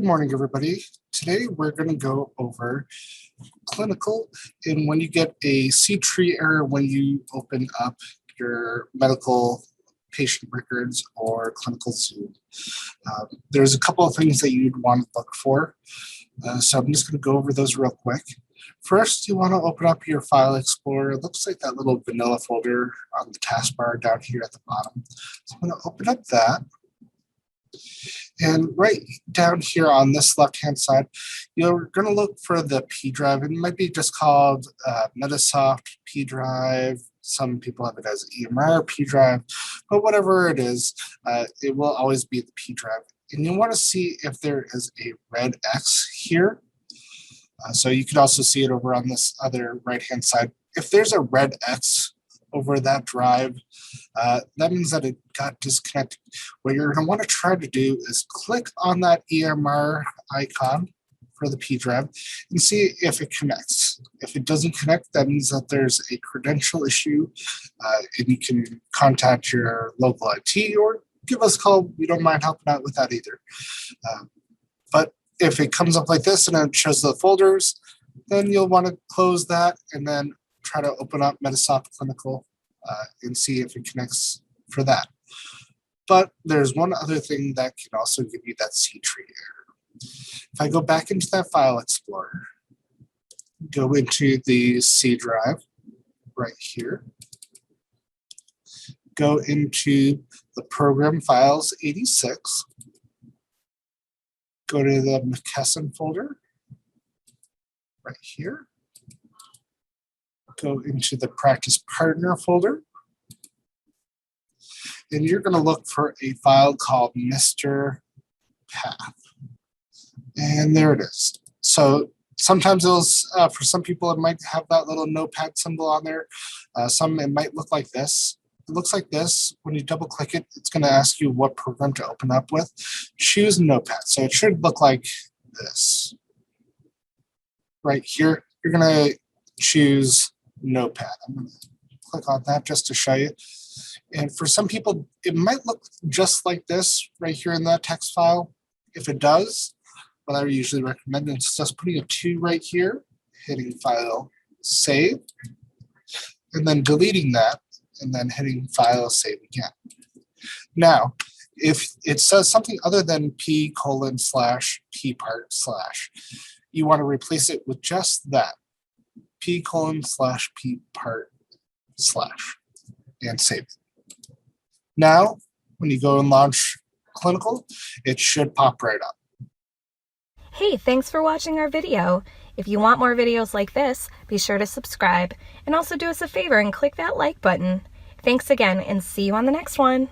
morning, everybody. Today we're going to go over clinical and when you get a CTree error when you open up your medical patient records or clinical Zoom. There's a couple of things that you'd want to look for. So I'm just going to go over those real quick. First, you want to open up your file explorer. It looks like that little vanilla folder on the taskbar down here at the bottom. So I'm going to open up that. And right down here on this left-hand side, you're going to look for the P drive. It might be just called Medisoft P drive. Some people have it as EMR P drive, but whatever it is, it will always be the P drive. And you want to see if there is a red X here. So you could also see it over on this other right-hand side. If there's a red X over that drive, that means that it got disconnected. What you're going to want to try to do is click on that EMR icon for the P drive and see if it connects. If it doesn't connect, that means that there's a credential issue, and you can contact your local IT or give us a call. We don't mind helping out with that either. But if it comes up like this and it shows the folders, then you'll want to close that and then try to open up Medisoft Clinical and see if it connects for that. But there's one other thing that can also give you that CTree error. If I go back into that file explorer, go into the C drive right here, go into the program files 86, go to the McKesson folder right here, go into the practice partner folder, and you're going to look for a file called Mr. Path. And there it is. So sometimes for some people, it might have that little Notepad symbol on there. Some, it might look like this. It looks like this. When you double click it, it's going to ask you what program to open up with. Choose Notepad. So it should look like this. Right here, you're going to choose Notepad. I'm going to click on that just to show you. And for some people, it might look just like this right here in that text file. If it does, what I usually recommend is just putting a 2 right here, hitting File, Save, and then deleting that, and then hitting File, Save again. Now, if it says something other than P:/P:/, you want to replace it with just that, P:/P:/, and save it. Now, when you go and launch Clinical, it should pop right up. Hey, thanks for watching our video. If you want more videos like this, be sure to subscribe and also do us a favor and click that like button. Thanks again and see you on the next one.